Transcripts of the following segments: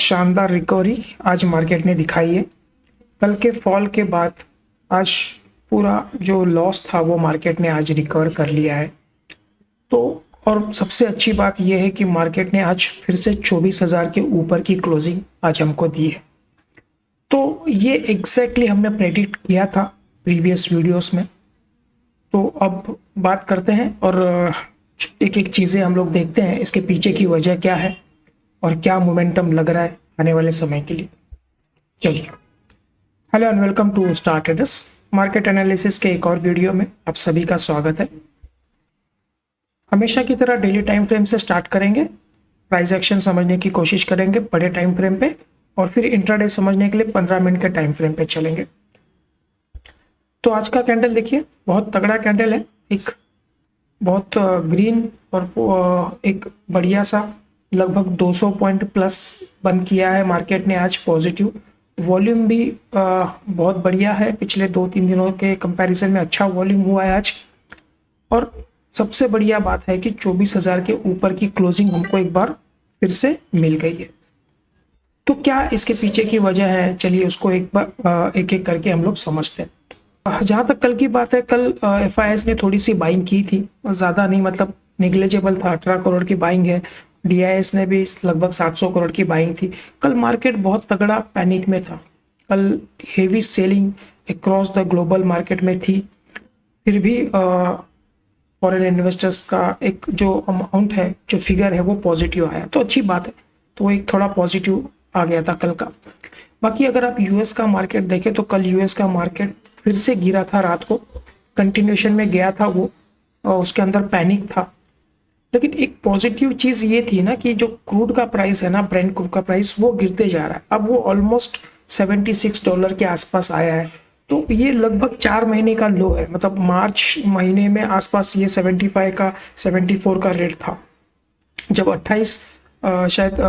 शानदार रिकवरी आज मार्केट ने दिखाई है। कल के फॉल के बाद आज पूरा जो लॉस था वो मार्केट ने आज रिकवर कर लिया है। तो और सबसे अच्छी बात यह है कि मार्केट ने आज फिर से 24,000 के ऊपर की क्लोजिंग आज हमको दी है। तो ये एग्जैक्टली हमने प्रेडिक्ट किया था प्रीवियस वीडियोस में। तो अब बात करते हैं और एक एक चीज़ें हम लोग देखते हैं, इसके पीछे की वजह क्या है और क्या मोमेंटम लग रहा है आने वाले समय के लिए। चलिए, hello and welcome to Star Traders market analysis के एक और वीडियो में आप सभी का स्वागत है। हमेशा की तरह डेली टाइम फ्रेम से स्टार्ट करेंगे, प्राइस एक्शन समझने की कोशिश करेंगे बड़े टाइम फ्रेम पे, और फिर इंट्राडे समझने के लिए 15 मिनट के टाइम फ्रेम पे चलेंगे। तो आज का कैंडल देखिए, बहुत तगड़ा कैंडल है, एक बहुत ग्रीन और एक बढ़िया सा लगभग 200 पॉइंट प्लस बंद किया है मार्केट ने आज पॉजिटिव। वॉल्यूम भी बहुत बढ़िया है, पिछले 2-3 दिनों के कंपैरिजन में अच्छा वॉल्यूम हुआ है आज। और सबसे बढ़िया बात है कि 24,000 के ऊपर की क्लोजिंग हमको एक बार फिर से मिल गई है। तो क्या इसके पीछे की वजह है, चलिए उसको एक बार एक एक करके हम लोग समझते हैं। जहाँ तक कल की बात है, कल FIS ने थोड़ी सी बाइंग की थी, ज़्यादा नहीं, मतलब नेग्लिजिबल था, 18 करोड़ की बाइंग है। DIS ने भी लगभग 700 करोड़ की बाइंग थी। कल मार्केट बहुत तगड़ा पैनिक में था। कल heavy selling across the global market में थी, फिर भी फॉरेन इन्वेस्टर्स का एक जो अमाउंट है, जो फिगर है, वो पॉजिटिव आया, तो अच्छी बात है। तो एक थोड़ा पॉजिटिव आ गया था कल का। बाकी अगर आप US का मार्केट देखें तो कल US का मार्केट फिर से गिरा था, रात को कंटिन्यूएशन में गया था वो, उसके अंदर पैनिक था। लेकिन एक पॉजिटिव चीज़ ये थी ना कि जो क्रूड का प्राइस है ना, ब्रेंट क्रूड का प्राइस, वो गिरते जा रहा है। अब वो ऑलमोस्ट $76 के आसपास आया है। तो ये लगभग 4 महीने का लो है, मतलब मार्च महीने में आसपास ये 75 का 74 का रेट था, जब 28 शायद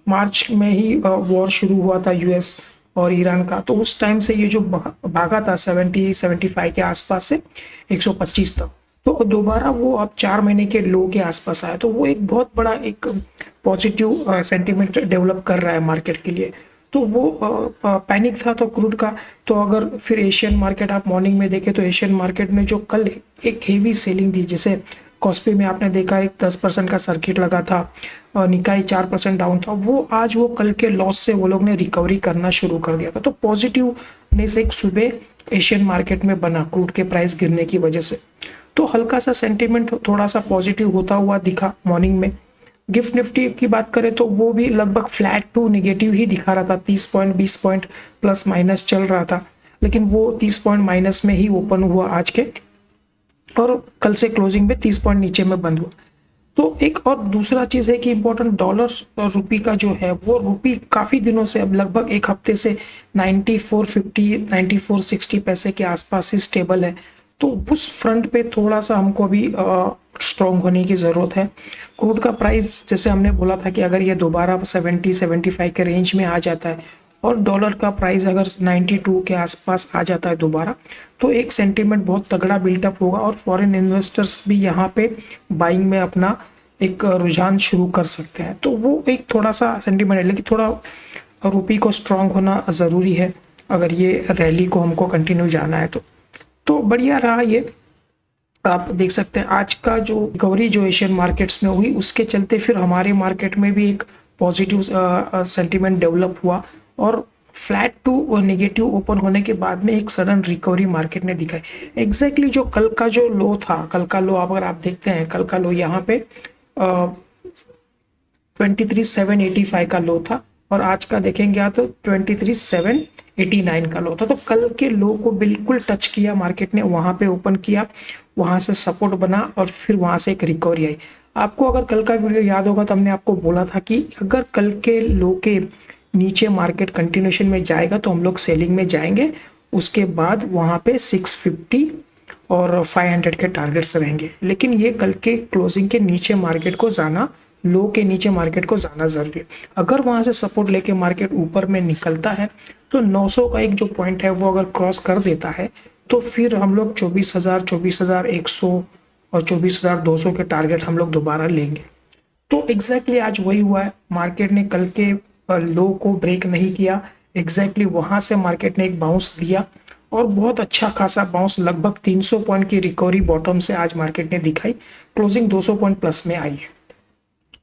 मार्च में ही वॉर शुरू हुआ था US और ईरान का। तो उस टाइम से ये जो भागा था 70-75 के आसपास से 125 तक, तो दोबारा वो अब 4 महीने के लो के आसपास आया। तो वो एक बहुत बड़ा एक पॉजिटिव सेंटीमेंट डेवलप कर रहा है मार्केट के लिए। तो वो पैनिक था तो क्रूड का। तो अगर फिर एशियन मार्केट आप मॉर्निंग में देखें तो एशियन मार्केट में जो कल एक हेवी सेलिंग थी, जैसे कॉस्पी में आपने देखा एक 10% का सर्किट लगा था, निकाई 4% डाउन था, वो आज वो कल के लॉस से वो लोग ने रिकवरी करना शुरू कर दिया था। तो पॉजिटिव ने से एक सुबह एशियन मार्केट में बना क्रूड के प्राइस गिरने की वजह से। तो हल्का सा सेंटीमेंट थोड़ा सा पॉजिटिव होता हुआ दिखा मॉर्निंग में। गिफ्ट निफ्टी की बात करें तो वो भी लगभग फ्लैट टू नेगेटिव ही दिखा रहा था, 30 पॉइंट 20 पॉइंट प्लस माइनस चल रहा था, लेकिन वो 30 पॉइंट माइनस में ही ओपन हुआ आज के, और कल से क्लोजिंग में 30 पॉइंट नीचे में बंद हुआ। तो एक और दूसरा चीज़ है कि इम्पोर्टेंट, डॉलर और रुपी का जो है, वो रुपी काफ़ी दिनों से, अब लगभग एक हफ्ते से 94.50 94.60 पैसे के आसपास ही स्टेबल है। तो उस फ्रंट पे थोड़ा सा हमको अभी स्ट्रॉन्ग होने की ज़रूरत है। क्रूड का प्राइस, जैसे हमने बोला था कि अगर ये दोबारा 70-75 के रेंज में आ जाता है और डॉलर का प्राइस अगर 92 के आसपास आ जाता है दोबारा, तो एक सेंटीमेंट बहुत तगड़ा बिल्टअप होगा और फॉरेन इन्वेस्टर्स भी यहाँ पे बाइंग में अपना एक रुझान शुरू कर सकते हैं। तो वो एक थोड़ा सा सेंटीमेंट है, लेकिन थोड़ा रुपी को स्ट्रांग होना ज़रूरी है अगर ये रैली को हमको कंटिन्यू जाना है। तो बढ़िया रहा ये। आप देख सकते हैं आज का जो रिकवरी जो एशियन मार्केट्स में हुई, उसके चलते फिर हमारे मार्केट में भी एक पॉजिटिव सेंटीमेंट डेवलप हुआ, और फ्लैट टू नेगेटिव ओपन होने के बाद में एक सडन रिकवरी मार्केट ने दिखाई। एग्जैक्टली जो कल का जो लो था, कल का लो अगर आप देखते हैं, कल का लो यहाँ पे 23,785 का लो था, और आज का देखेंगे आप तो 23,789 का लो था। तो कल के लो को बिल्कुल टच किया मार्केट ने, वहां पे ओपन किया, वहां से सपोर्ट बना और फिर वहां से एक रिकवरी आई। आपको अगर कल का वीडियो याद होगा तो हमने आपको बोला था कि अगर कल के लो के नीचे मार्केट कंटिन्यूएशन में जाएगा तो हम लोग सेलिंग में जाएंगे, उसके बाद वहां पे 650 और 500 के टारगेट्स रहेंगे। लेकिन ये कल के क्लोजिंग के नीचे मार्केट को जाना, लो के नीचे मार्केट को जाना जरूरी है। अगर वहां से सपोर्ट लेके मार्केट ऊपर में निकलता है तो 900 का एक जो पॉइंट है वो अगर क्रॉस कर देता है तो फिर हम लोग 24,000, 24,100 और 24,200 के टारगेट हम लोग दोबारा लेंगे। तो एग्जैक्टली आज वही हुआ है। मार्केट ने कल के लो को ब्रेक नहीं किया, एग्जैक्टली वहां से मार्केट ने एक बाउंस दिया और बहुत अच्छा खासा बाउंस, लगभग 300 पॉइंट की रिकवरी बॉटम से आज मार्केट ने दिखाई, क्लोजिंग 200 पॉइंट प्लस में आई है।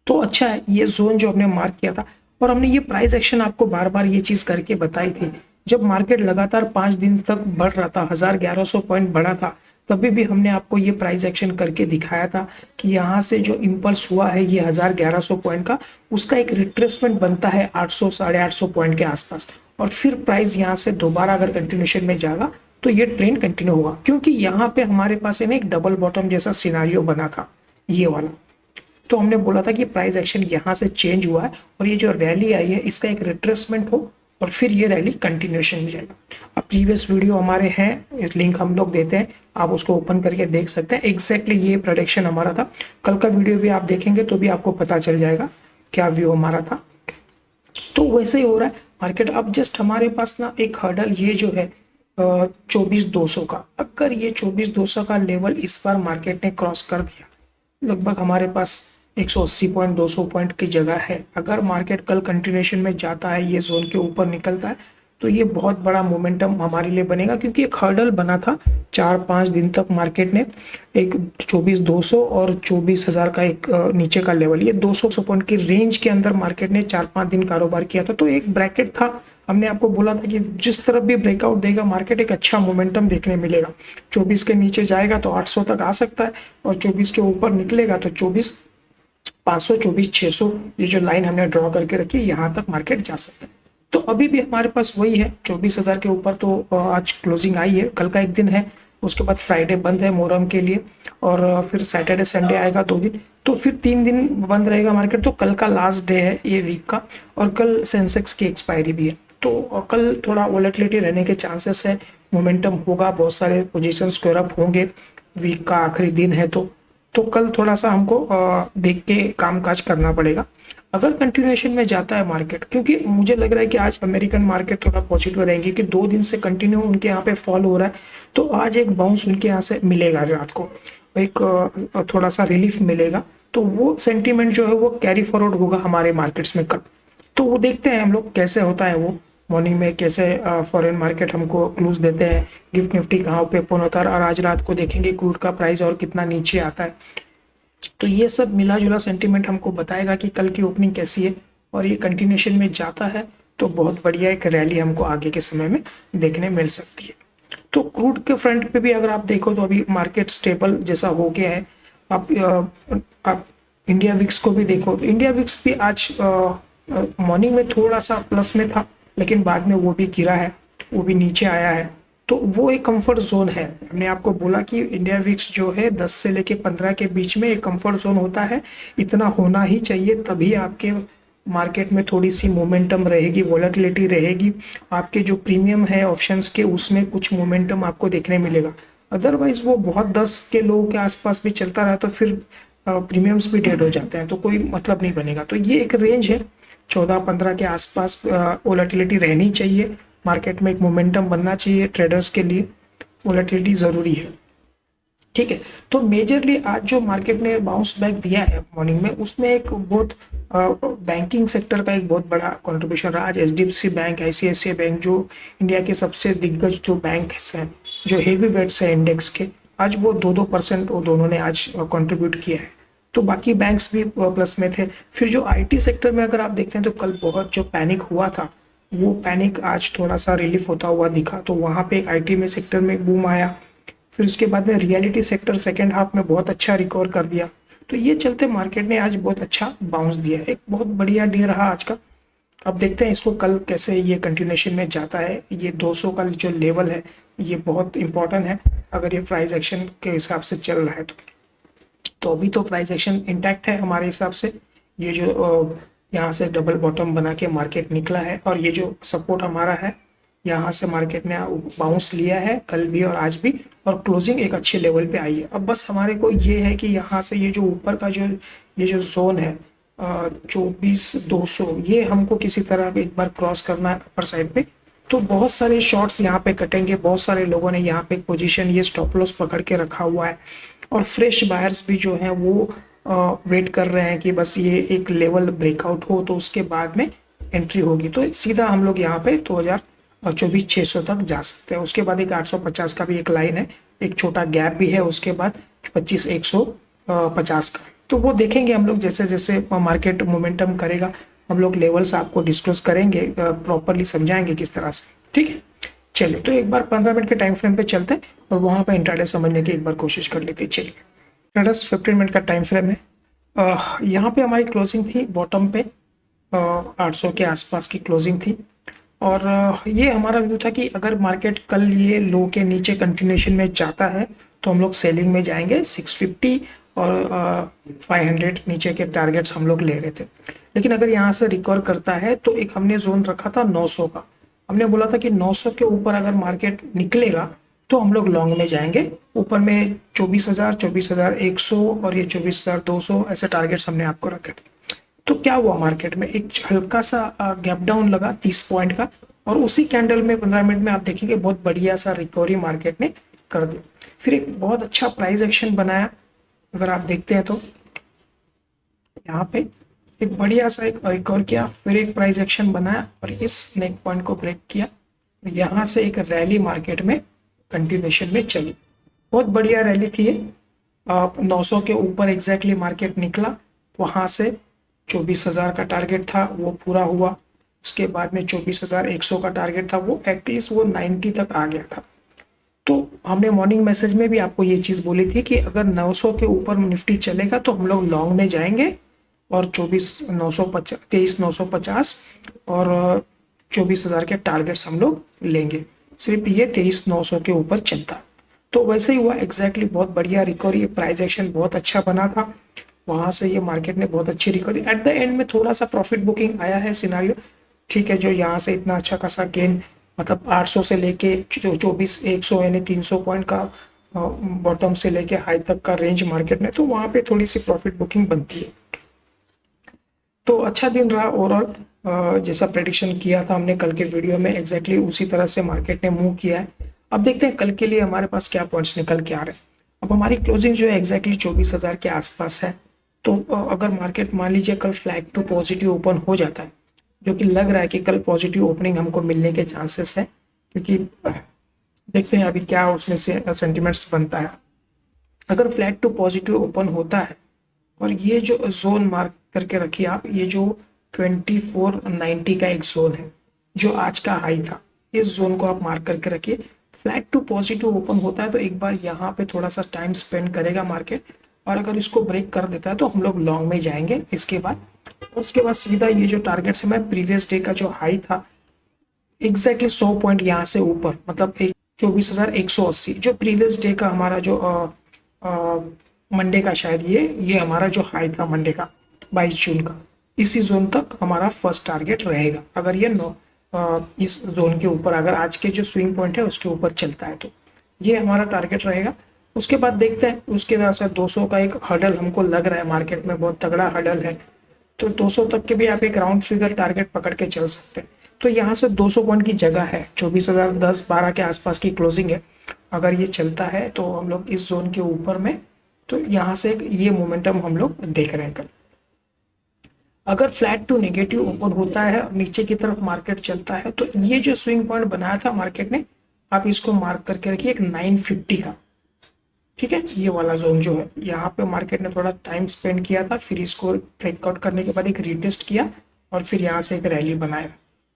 तो अच्छा है ये जोन जो हमने मार्क किया था, और हमने ये प्राइस एक्शन आपको बार बार ये चीज करके बताई थी। जब मार्केट लगातार 5 दिन तक बढ़ रहा था, 1100 पॉइंट बढ़ा था, तभी भी हमने आपको ये प्राइस एक्शन करके दिखाया था कि यहाँ से जो इम्पल्स हुआ है ये 1100 पॉइंट का, उसका एक रिट्रेसमेंट बनता है 800 850 पॉइंट के आसपास, और फिर प्राइस यहाँ से दोबारा अगर कंटिन्यूशन में जाएगा तो ये ट्रेंड कंटिन्यू होगा, क्योंकि यहाँ पे हमारे पास है ना एक डबल बॉटम जैसा सिनारियो बना था ये वाला। तो हमने बोला था कि प्राइस एक्शन यहाँ से चेंज हुआ है और ये जो रैली आई है इसका एक रिट्रेसमेंट हो और फिर ये रैली कंटिन्यूशन में जाएगा। अब प्रीवियस वीडियो हमारे हैं, इस लिंक हम लोग देते हैं, आप उसको ओपन करके देख सकते हैं। एग्जैक्टली ये प्रेडिक्शन हमारा था। कल का वीडियो भी आप देखेंगे तो भी आपको पता चल जाएगा क्या व्यू हमारा था। तो वैसे ही हो रहा है मार्केट। अब जस्ट हमारे पास ना एक हर्डल ये जो है 24,200 का, अगर ये 24,200 का लेवल इस बार मार्केट ने क्रॉस कर दिया, लगभग हमारे पास 180 पॉइंट 200 पॉइंट की जगह है, अगर मार्केट कल कंटिन्यूशन में जाता है, ये जोन के ऊपर निकलता है, तो ये बहुत बड़ा मोमेंटम हमारे लिए बनेगा, क्योंकि एक हर्डल बना था 4-5 दिन तक मार्केट ने, एक 24,200 और 24,000 का एक नीचे का लेवल, ये 200 पॉइंट की रेंज के अंदर मार्केट ने 4-5 दिन कारोबार किया था। तो एक ब्रैकेट था, हमने आपको बोला था कि जिस तरफ भी ब्रेकआउट देगा मार्केट एक अच्छा मोमेंटम देखने मिलेगा। 24 के नीचे जाएगा तो 800 तक आ सकता है, और 24 के ऊपर निकलेगा तो 24,500 24,600 ये जो लाइन हमने ड्रॉ करके रखी है यहाँ तक मार्केट जा सकता है। तो अभी भी हमारे पास वही है 24,000 के ऊपर। तो आज क्लोजिंग आई है, कल का एक दिन है, उसके बाद फ्राइडे बंद है मोहर्रम के लिए, और फिर सैटरडे संडे आएगा 2 दिन, तो फिर 3 दिन बंद रहेगा मार्केट। तो कल का लास्ट डे है ये वीक का, और कल सेंसेक्स की एक्सपायरी भी है, तो कल थोड़ा वॉलेटिलिटी रहने के चांसेस है, मोमेंटम होगा, बहुत सारे पोजीशन स्क्वायर अप होंगे, वीक का आखिरी दिन है तो कल थोड़ा सा हमको देख के कामकाज करना पड़ेगा अगर कंटिन्यूएशन में जाता है मार्केट, क्योंकि मुझे लग रहा है कि आज अमेरिकन मार्केट थोड़ा पॉजिटिव रहेंगी कि 2 दिन से कंटिन्यू उनके यहाँ पे फॉल हो रहा है, तो आज एक बाउंस उनके यहाँ से मिलेगा, रात को एक थोड़ा सा रिलीफ मिलेगा, तो वो सेंटीमेंट जो है वो कैरी फॉरवर्ड होगा हमारे मार्केट्स में कल। तो वो देखते हैं हम लोग कैसे होता है, वो मॉर्निंग में कैसे फॉरेन मार्केट हमको क्लूज देते हैं, गिफ्ट निफ्टी कहाँ पे ओपन होता है, और आज रात को देखेंगे क्रूड का प्राइस और कितना नीचे आता है। तो ये सब मिला जुला सेंटीमेंट हमको बताएगा कि कल की ओपनिंग कैसी है, और ये कंटिन्यूशन में जाता है तो बहुत बढ़िया एक रैली हमको आगे के समय में देखने मिल सकती है। तो क्रूड के फ्रंट पे भी अगर आप देखो तो अभी मार्केट स्टेबल जैसा हो गया है। आप इंडिया विक्स को भी देखो तो इंडिया विक्स भी आज मॉर्निंग में थोड़ा सा प्लस में था, लेकिन बाद में वो भी गिरा है, वो भी नीचे आया है। तो वो एक कंफर्ट जोन है। हमने आपको बोला कि इंडिया विक्स जो है 10 से लेके 15 के बीच में एक कंफर्ट जोन होता है, इतना होना ही चाहिए, तभी आपके मार्केट में थोड़ी सी मोमेंटम रहेगी, वॉलेटिलिटी रहेगी, आपके जो प्रीमियम है ऑप्शंस के उसमें कुछ मोमेंटम आपको देखने मिलेगा। अदरवाइज वो बहुत 10 के लोगों के आसपास भी चलता रहा तो फिर प्रीमियम्स भी डेड हो जाते हैं, तो कोई मतलब नहीं बनेगा। तो ये एक रेंज है 14-15 के आसपास वॉलेटिलिटी रहनी चाहिए, मार्केट में एक मोमेंटम बनना चाहिए, ट्रेडर्स के लिए वॉलेटिलिटी ज़रूरी है। ठीक है, तो मेजरली आज जो मार्केट ने बाउंस बैक दिया है मॉर्निंग में, उसमें एक बहुत बैंकिंग सेक्टर का एक बहुत बड़ा कंट्रीब्यूशन रहा। आज एचडीएफसी बैंक, आईसीआईसीआई बैंक, जो इंडिया के सबसे दिग्गज जो बैंक हैं, जो हेवी वेट्स है इंडेक्स के, आज वो 2-2% वो दोनों ने आज कंट्रीब्यूट किया है। तो बाकी बैंक्स भी प्लस में थे। फिर जो आईटी सेक्टर में अगर आप देखते हैं तो कल बहुत जो पैनिक हुआ था, वो पैनिक आज थोड़ा सा रिलीफ होता हुआ दिखा, तो वहाँ पे एक आईटी में सेक्टर में बूम आया। फिर उसके बाद में रियलिटी सेक्टर सेकेंड हाफ में बहुत अच्छा रिकवर कर दिया। तो ये चलते मार्केट ने आज बहुत अच्छा बाउंस दिया, एक बहुत बढ़िया डे रहा आज का। अब देखते हैं इसको कल कैसे ये कंटिन्यूशन में जाता है। ये 200 का जो लेवल है ये बहुत इंपॉर्टेंट है अगर ये प्राइस एक्शन के हिसाब से चल रहा है तो अभी तो प्राइस एक्शन इंटैक्ट है हमारे हिसाब से। ये जो यहाँ से डबल बॉटम बना के मार्केट निकला है, और ये जो सपोर्ट हमारा है यहाँ से मार्केट ने बाउंस लिया है कल भी और आज भी, और क्लोजिंग एक अच्छे लेवल पे आई है। अब बस हमारे को ये है कि यहाँ से ये जो ऊपर का ये जो जोन है 24,200, ये हमको किसी तरह एक बार क्रॉस करना है अपर साइड पे। तो बहुत सारे शॉर्ट्स यहाँ पे कटेंगे, बहुत सारे लोगों ने यहाँ पे पोजीशन ये स्टॉप लॉस पकड़ के रखा हुआ है, और फ्रेश बायर्स भी जो हैं वो वेट कर रहे हैं कि बस ये एक लेवल ब्रेकआउट हो तो उसके बाद में एंट्री होगी तो सीधा हम लोग यहाँ पे 2024 600 तक जा सकते हैं। उसके बाद एक 850 का भी एक लाइन है, एक छोटा गैप भी है, उसके बाद 25 150 का। तो वो देखेंगे हम लोग, जैसे जैसे मार्केट मोमेंटम करेगा हम लोग लेवल्स आपको डिस्क्लोज करेंगे, प्रॉपरली समझाएंगे किस तरह से। ठीक है, चलिए तो एक बार 15 मिनट के टाइम फ्रेम पे चलते हैं और वहाँ पे इंट्राडे समझने की एक बार कोशिश कर लेते हैं। चलिए, ट्रेडर्स 15 मिनट का टाइम फ्रेम है। यहाँ पे हमारी क्लोजिंग थी बॉटम पे, 800 के आसपास की क्लोजिंग थी और ये हमारा व्यू था कि अगर मार्केट कल ये लो के नीचे कंटिन्यूशन में जाता है तो हम लोग सेलिंग में जाएंगे। 650 और 500 नीचे के टारगेट्स हम लोग ले रहे थे, लेकिन अगर यहाँ से रिकवर करता है तो एक हमने जोन रखा था 900 का। हमने बोला था कि 900 के ऊपर अगर मार्केट निकलेगा तो हम लोग लॉन्ग में जाएंगे। ऊपर में 24,000, 24,100 और ये 24,200 ऐसे टारगेट्स हमने आपको रखे थे। तो क्या हुआ, मार्केट में एक हल्का सा गैप डाउन लगा 30 पॉइंट का और उसी कैंडल में 15 मिनट में आप देखेंगे बहुत बढ़िया सा रिकवरी मार्केट ने कर दी। फिर एक बहुत अच्छा प्राइस एक्शन बनाया, अगर आप देखते हैं तो यहाँ पे एक बढ़िया सा एक रिकवर किया, फिर एक प्राइस एक्शन बनाया और इस नेक पॉइंट को ब्रेक किया। यहाँ से एक रैली मार्केट में कंटिन्यूशन में चली, बहुत बढ़िया रैली थी। 900 के ऊपर एग्जैक्टली मार्केट निकला, वहाँ से 24,000 का टारगेट था वो पूरा हुआ। उसके बाद में 24,100 का टारगेट था, वो एटलीस्ट वो 90 तक आ गया था। तो हमने मॉर्निंग मैसेज में भी आपको ये चीज़ बोली थी कि अगर 900 के ऊपर निफ्टी चलेगा तो हम लोग लॉन्ग में जाएंगे और 23,950 और 24,000 के टारगेट्स हम लोग लेंगे, सिर्फ ये 23,900 के ऊपर चलता। तो वैसे ही हुआ एग्जैक्टली, बहुत बढ़िया रिकवरी, प्राइस एक्शन बहुत अच्छा बना था, वहाँ से ये मार्केट ने बहुत अच्छी रिकवरी। एट द एंड में थोड़ा सा प्रॉफिट बुकिंग आया है सिनारियो, ठीक है, जो यहाँ से इतना अच्छा खासा गेन, मतलब 800 से लेके 24,100 यानी 300 पॉइंट का बॉटम से लेके हाई तक का रेंज मार्केट में, तो वहाँ पे थोड़ी सी प्रॉफिट बुकिंग बनती है। तो अच्छा दिन रहा ओवरऑल, जैसा प्रेडिक्शन किया था हमने कल के वीडियो में, एग्जैक्टली उसी तरह से मार्केट ने मूव किया है। अब देखते हैं कल के लिए हमारे पास क्या पॉइंट्स निकल के आ रहे हैं। अब हमारी क्लोजिंग जो है एग्जैक्टली 24,000 के आसपास है। तो अगर मार्केट मान लीजिए कल फ्लैग टू पॉजिटिव ओपन हो जाता है, जो कि लग रहा है कि कल पॉजिटिव ओपनिंग हमको मिलने के चांसेस है, क्योंकि देखते हैं अभी क्या उसमें से सेंटिमेंट्स बनता है। अगर फ्लैग टू पॉजिटिव ओपन होता है और ये जो जोन मार्क करके रखिए आप, ये जो 2490 का एक जोन है जो आज का हाई था, इस जोन को आप मार्क करके रखिए। फ्लैग टू पॉजिटिव ओपन होता है तो एक बार यहाँ पे थोड़ा सा टाइम स्पेंड करेगा मार्केट, और अगर इसको ब्रेक कर देता है तो हम लोग लॉन्ग में जाएंगे इसके बाद। उसके बाद सीधा ये जो टारगेट है, मैं प्रीवियस डे का जो हाई था एग्जैक्टली 100 पॉइंट यहाँ से ऊपर, मतलब 24,180 जो प्रीवियस डे का हमारा जो मंडे का, शायद ये हमारा जो हाई था मंडे का 22 जून का, इसी जोन तक हमारा फर्स्ट टारगेट रहेगा। अगर ये इस जोन के ऊपर, अगर आज के जो स्विंग पॉइंट है उसके ऊपर चलता है तो ये हमारा टारगेट रहेगा। उसके बाद देखते हैं, उसके बाद से 200 का एक हर्डल हमको लग रहा है मार्केट में, बहुत तगड़ा हर्डल है, तो 200 तक के भी आप एक राउंड फिगर टारगेट पकड़ के चल सकते हैं। तो यहाँ से 200 पॉइंट की जगह है, 24,010-12 के आसपास की क्लोजिंग है। अगर ये चलता है तो हम लोग इस जोन के ऊपर में, तो यहाँ से ये मोमेंटम हम लोग देख रहे हैं कल। अगर फ्लैट टू नेगेटिव ओपन होता है और नीचे की तरफ मार्केट चलता है तो ये जो स्विंग पॉइंट बनाया था मार्केट ने, आप इसको मार्क करके रखिए एक 950 का, ठीक है। ये वाला जोन जो है, यहाँ पे मार्केट ने थोड़ा टाइम स्पेंड किया था, फिर इसको ब्रेकआउट करने के बाद एक रीटेस्ट किया और फिर यहाँ से एक रैली बनाया।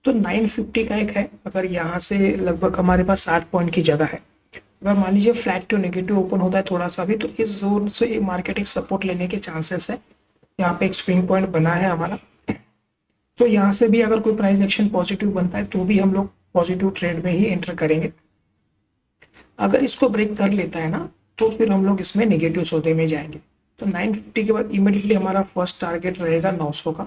तो 950 का एक है, अगर यहाँ से लगभग हमारे पास 60 पॉइंट की जगह है। अगर मान लीजिए फ्लैट टू नेगेटिव ओपन होता है थोड़ा सा भी, तो इस जोन से मार्केट एक सपोर्ट लेने के चांसेस है। यहाँ पे एक स्विंग पॉइंट बना है हमारा, तो यहाँ से भी अगर कोई प्राइस एक्शन पॉजिटिव बनता है तो भी हम लोग पॉजिटिव ट्रेड में ही एंटर करेंगे। अगर इसको ब्रेक कर लेता है ना, तो फिर हम लोग इसमें नेगेटिव सौदे में जाएंगे। तो 950 के बाद इमीडिएटली हमारा फर्स्ट टारगेट रहेगा 900 का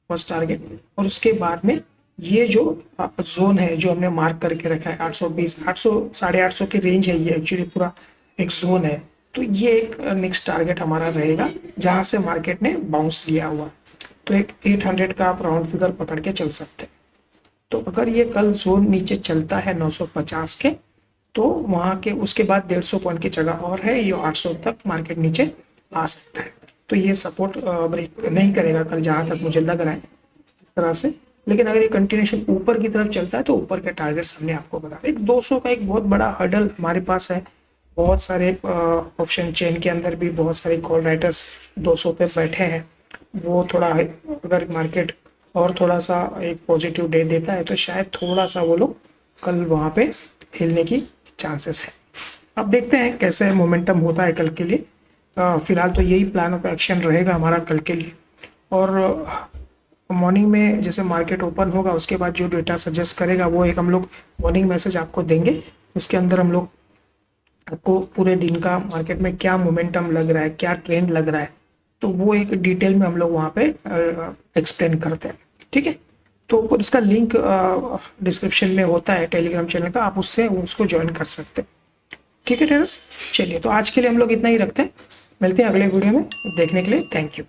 फर्स्ट टारगेट, और उसके बाद में ये जो जोन है जो हमने मार्क करके रखा है 820, 800, 850 की रेंज है, ये एक्चुअली पूरा एक जोन है। तो ये एक नेक्स्ट टारगेट हमारा रहेगा जहां से मार्केट ने बाउंस लिया हुआ, तो एक 800 का आप राउंड फिगर पकड़ के चल सकते हैं। तो अगर ये कल जोन नीचे चलता है 950 के, तो वहां के उसके बाद 150 पॉइंट की जगह और है, ये 800 तक मार्केट नीचे आ सकता है। तो ये सपोर्ट ब्रेक नहीं करेगा कल, जहां तक मुझे लग रहा है। इस तरह से लेकिन अगर ये कंटिन्यूशन ऊपर की तरफ चलता है तो ऊपर के टारगेट हमने आपको बता एक 200 का एक बहुत बड़ा हर्डल हमारे पास है। बहुत सारे ऑप्शन चेन के अंदर भी बहुत सारे कॉल राइटर्स 200 पे बैठे हैं। वो थोड़ा अगर मार्केट और थोड़ा सा एक पॉजिटिव डे देता है तो शायद थोड़ा सा वो लोग कल वहाँ पे हिलने की चांसेस है। अब देखते हैं कैसे मोमेंटम होता है कल के लिए। फिलहाल तो यही प्लान ऑफ एक्शन रहेगा हमारा कल के लिए। और मॉर्निंग में जैसे मार्केट ओपन होगा उसके बाद जो डेटा सजेस्ट करेगा वो एक हम लोग मॉर्निंग मैसेज आपको देंगे। उसके अंदर हम लोग आपको पूरे दिन का मार्केट में क्या मोमेंटम लग रहा है, क्या ट्रेंड लग रहा है, तो वो एक डिटेल में हम लोग वहाँ पे एक्सप्लेन करते हैं। ठीक है, तो उसका लिंक डिस्क्रिप्शन में होता है टेलीग्राम चैनल का, आप उससे उसको ज्वाइन कर सकते हैं। ठीक है टेरस, चलिए तो आज के लिए हम लोग इतना ही रखते हैं। मिलते हैं अगले वीडियो में, देखने के लिए थैंक यू।